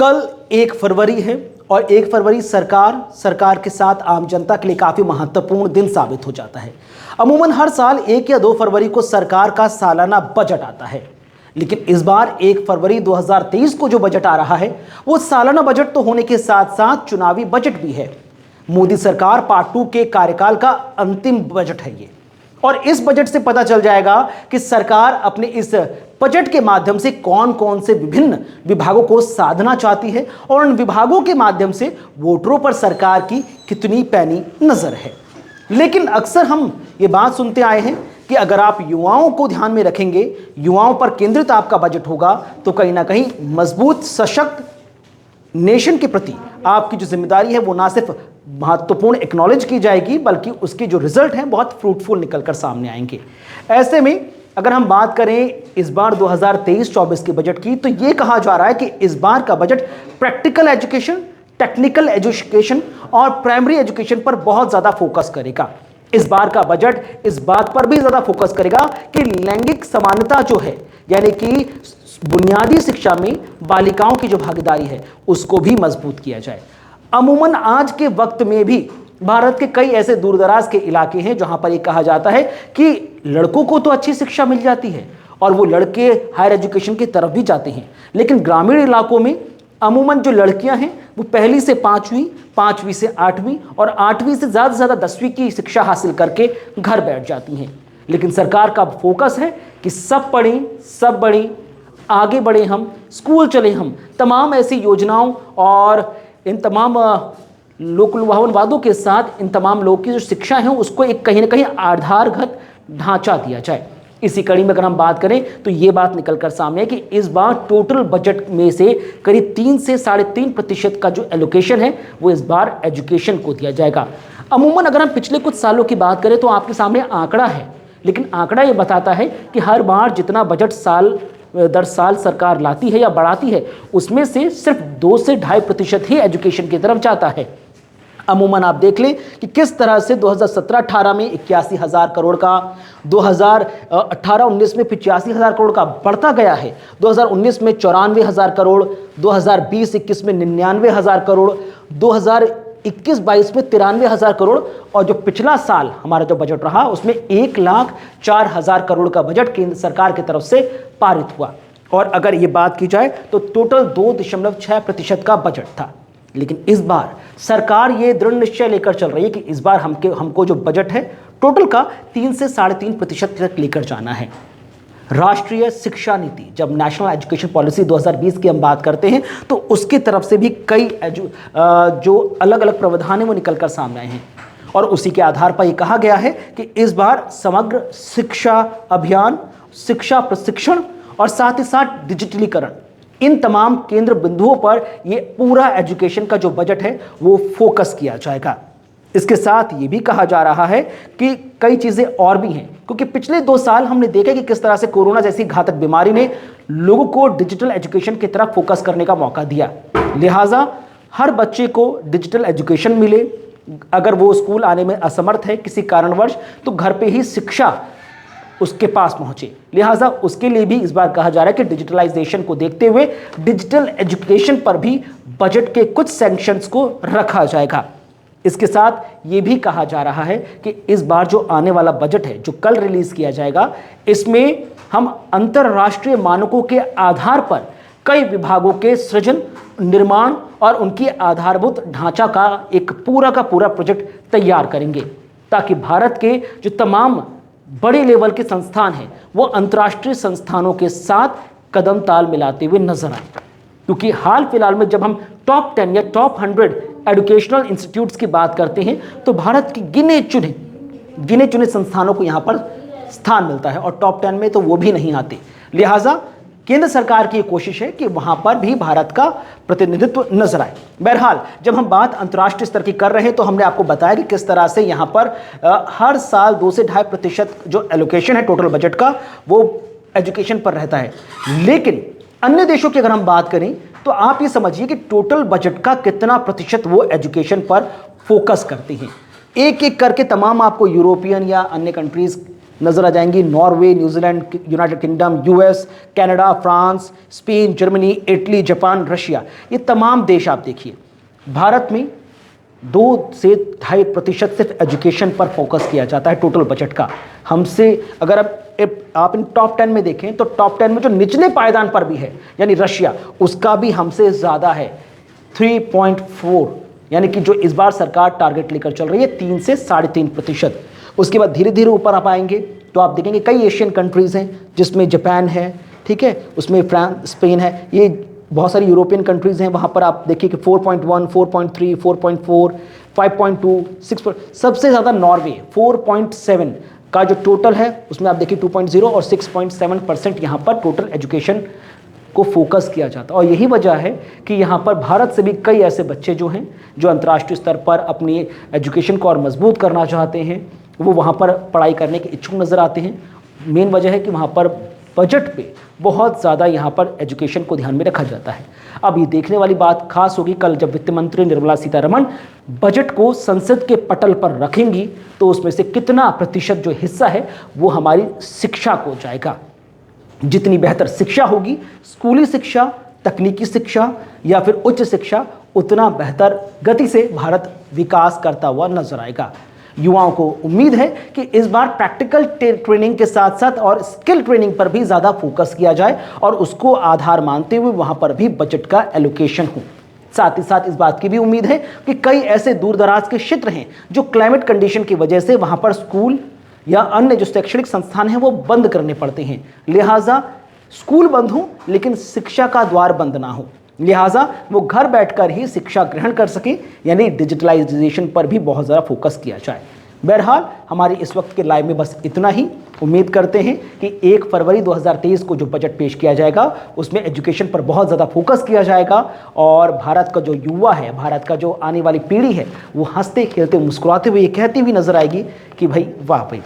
कल 1 फरवरी है और 1 फरवरी सरकार के साथ आम जनता के लिए काफ़ी महत्वपूर्ण दिन साबित हो जाता है। अमूमन हर साल 1 या 2 फरवरी को सरकार का सालाना बजट आता है, लेकिन इस बार 1 फरवरी 2023 को जो बजट आ रहा है वो सालाना बजट तो होने के साथ साथ चुनावी बजट भी है। मोदी सरकार पार्ट 2 के कार्यकाल का अंतिम बजट है ये, और इस बजट से पता चल जाएगा कि सरकार अपने इस बजट के माध्यम से कौन कौन से विभिन्न विभागों को साधना चाहती है और उन विभागों के माध्यम से वोटरों पर सरकार की कितनी पैनी नजर है। लेकिन अक्सर हम ये बात सुनते आए हैं कि अगर आप युवाओं को ध्यान में रखेंगे, युवाओं पर केंद्रित आपका बजट होगा, तो कहीं ना कहीं मजबूत सशक्त नेशन के प्रति आपकी जो जिम्मेदारी है वो ना सिर्फ महत्वपूर्ण एक्नॉलेज की जाएगी, बल्कि उसके जो रिजल्ट हैं बहुत फ्रूटफुल निकलकर सामने आएंगे। ऐसे में अगर हम बात करें इस बार 2023-24 के बजट की, तो ये कहा जा रहा है कि इस बार का budget practical education, technical education और प्राइमरी एजुकेशन पर बहुत ज़्यादा फोकस करेगा। इस बार का बजट इस बात पर भी ज़्यादा फोकस करेगा कि लैंगिक समानता जो है, यानी कि बुनियादी शिक्षा में बालिकाओं की जो भागीदारी है उसको भी मजबूत किया जाए। अमूमन आज के वक्त में भी भारत के कई ऐसे दूरदराज के इलाके हैं जहां पर यह कहा जाता है कि लड़कों को तो अच्छी शिक्षा मिल जाती है और वो लड़के हायर एजुकेशन की तरफ भी जाते हैं, लेकिन ग्रामीण इलाकों में अमूमन जो लड़कियां हैं वो पहली से 5वीं, 5वीं से 8वीं और 8वीं से ज़्यादा से ज़्यादा 10वीं की शिक्षा हासिल करके घर बैठ जाती हैं। लेकिन सरकार का फोकस है कि सब पढ़ें, सब बढ़ें, आगे बढ़े, हम स्कूल चले, हम तमाम ऐसी योजनाओं और इन तमाम लोक लुभावन वादों के साथ इन तमाम लोगों की जो शिक्षा है उसको एक कहीं ना कहीं आधारगत ढांचा दिया जाए। इसी कड़ी में अगर हम बात करें तो ये बात निकल कर सामने है कि इस बार टोटल बजट में से करीब 3 से 3.5% का जो एलोकेशन है वो इस बार एजुकेशन को दिया जाएगा। अमूमन अगर हम पिछले कुछ सालों की बात करें तो आपके सामने आंकड़ा है, लेकिन आंकड़ा ये बताता है कि हर बार जितना बजट साल दर साल सरकार लाती है या बढ़ाती है उसमें से सिर्फ 2 से 2.5% ही एजुकेशन की तरफ जाता है। अमूमन आप देख लें कि किस तरह से 2017-18 में 81,000 करोड़ का, 2018-19 में 85,000 करोड़ का बढ़ता गया है, 2019 में 94,000 करोड़, 2020-21 में 99,000 करोड़, 2021-22 में 93,000 करोड़, और जो पिछला साल हमारा जो बजट रहा उसमें 1,04,000 करोड़ का बजट केंद्र सरकार की तरफ से पारित हुआ। और अगर ये बात की जाए तो टोटल 2.6% का बजट था। लेकिन इस बार सरकार ये दृढ़ निश्चय लेकर चल रही है कि इस बार हमको जो बजट है टोटल का 3 से 3.5% तक लेकर जाना है। राष्ट्रीय शिक्षा नीति, जब नेशनल एजुकेशन पॉलिसी 2020 की हम बात करते हैं तो उसकी तरफ से भी कई जो अलग अलग प्रावधान हैं वो निकलकर सामने आए हैं, और उसी के आधार पर यह कहा गया है कि इस बार समग्र शिक्षा अभियान, शिक्षा प्रशिक्षण और साथ ही साथ डिजिटलीकरण, इन तमाम केंद्र बिंदुओं पर ये पूरा एजुकेशन का जो बजट है वो फोकस किया जाएगा। इसके साथ ये भी कहा जा रहा है कि कई चीज़ें और भी हैं, क्योंकि पिछले 2 साल हमने देखा कि किस तरह से कोरोना जैसी घातक बीमारी ने लोगों को डिजिटल एजुकेशन की तरफ फोकस करने का मौका दिया। लिहाजा हर बच्चे को डिजिटल एजुकेशन मिले, अगर वो स्कूल आने में असमर्थ है किसी कारणवश तो घर पे ही शिक्षा उसके पास पहुंचे। लिहाजा उसके लिए भी इस बार कहा जा रहा है कि डिजिटलाइजेशन को देखते हुए डिजिटल एजुकेशन पर भी बजट के कुछ सैंक्शंस को रखा जाएगा। इसके साथ ये भी कहा जा रहा है कि इस बार जो आने वाला बजट है जो कल रिलीज किया जाएगा, इसमें हम अंतर्राष्ट्रीय मानकों के आधार पर कई विभागों के सृजन, निर्माण और उनकी आधारभूत ढांचा का एक पूरा का पूरा प्रोजेक्ट तैयार करेंगे, ताकि भारत के जो तमाम बड़े लेवल के संस्थान हैं वो अंतर्राष्ट्रीय संस्थानों के साथ कदम ताल मिलाते हुए नजर आए। क्योंकि हाल फिलहाल में जब हम टॉप 10 या टॉप 100 एजुकेशनल इंस्टीट्यूट्स की बात करते हैं तो भारत के गिने चुने संस्थानों को यहाँ पर स्थान मिलता है, और टॉप 10 में तो वो भी नहीं आते। लिहाजा केंद्र सरकार की कोशिश है कि वहां पर भी भारत का प्रतिनिधित्व नजर आए। बहरहाल जब हम बात अंतर्राष्ट्रीय स्तर की कर रहे हैं तो हमने आपको बताया कि किस तरह से यहां पर हर साल 2 से 2.5% जो एलोकेशन है टोटल बजट का वो एजुकेशन पर रहता है। लेकिन अन्य देशों की अगर हम बात करें तो आप ये समझिए कि टोटल बजट का कितना प्रतिशत वो एजुकेशन पर फोकस करते हैं। एक एक करके तमाम आपको यूरोपियन या अन्य कंट्रीज नज़र आ जाएंगी Norway, New Zealand, United kingdom, US, Canada, France, Spain, Germany, Italy, Japan, Russia. ये तमाम देश आप देखिए। भारत में 2 से 2.5% सिर्फ एजुकेशन पर फोकस किया जाता है टोटल बजट का। हमसे अगर आप इन टॉप 10 में देखें तो टॉप 10 में जो निचले पायदान पर भी है यानी रशिया, उसका भी हमसे ज़्यादा है 3.4, यानी कि जो इस बार सरकार टारगेट लेकर चल रही है 3 से 3.5%। उसके बाद धीरे धीरे ऊपर आप आएंगे तो आप देखेंगे कई एशियन कंट्रीज़ हैं जिसमें जापान है, ठीक है, उसमें फ्रांस, स्पेन है, ये बहुत सारी यूरोपियन कंट्रीज़ हैं, वहाँ पर आप देखिए कि 4.1, 4.3, 4.4, 5.2, 6, सबसे ज़्यादा नॉर्वे 4.7 का जो टोटल है उसमें आप देखिए 2.0 और 6.7% यहाँ पर टोटल एजुकेशन को फोकस किया जाता है। और यही वजह है कि यहाँ पर भारत से भी कई ऐसे बच्चे जो हैं जो अंतर्राष्ट्रीय स्तर पर अपनी एजुकेशन को और मजबूत करना चाहते हैं, वो वहाँ पर पढ़ाई करने के इच्छुक नज़र आते हैं। मेन वजह है कि वहाँ पर बजट पे बहुत ज़्यादा यहाँ पर एजुकेशन को ध्यान में रखा जाता है। अब ये देखने वाली बात खास होगी कल जब वित्त मंत्री निर्मला सीतारमण बजट को संसद के पटल पर रखेंगी तो उसमें से कितना प्रतिशत जो हिस्सा है वो हमारी शिक्षा को जाएगा। जितनी बेहतर शिक्षा होगी, स्कूली शिक्षा, तकनीकी शिक्षा या फिर उच्च शिक्षा, उतना बेहतर गति से भारत विकास करता हुआ नजर आएगा। युवाओं को उम्मीद है कि इस बार प्रैक्टिकल ट्रेनिंग के साथ साथ और स्किल ट्रेनिंग पर भी ज़्यादा फोकस किया जाए और उसको आधार मानते हुए वहाँ पर भी बजट का एलोकेशन हो। साथ ही साथ इस बात की भी उम्मीद है कि कई ऐसे दूर दराज के क्षेत्र हैं जो क्लाइमेट कंडीशन की वजह से वहाँ पर स्कूल या अन्य जो शैक्षणिक संस्थान हैं वो बंद करने पड़ते हैं, लिहाजा स्कूल बंद हो लेकिन शिक्षा का द्वार बंद ना हो, लिहाजा वो घर बैठकर ही शिक्षा ग्रहण कर सके, यानी डिजिटलाइजेशन पर भी बहुत ज़्यादा फोकस किया जाए। बहरहाल हमारी इस वक्त के लाइव में बस इतना ही। उम्मीद करते हैं कि 1 फरवरी 2023 को जो बजट पेश किया जाएगा उसमें एजुकेशन पर बहुत ज़्यादा फोकस किया जाएगा और भारत का जो युवा है, भारत का जो आने वाली पीढ़ी है, वो हंसते खेलते मुस्कुराते हुए ये कहती हुई नजर आएगी कि भाई वाह भाई।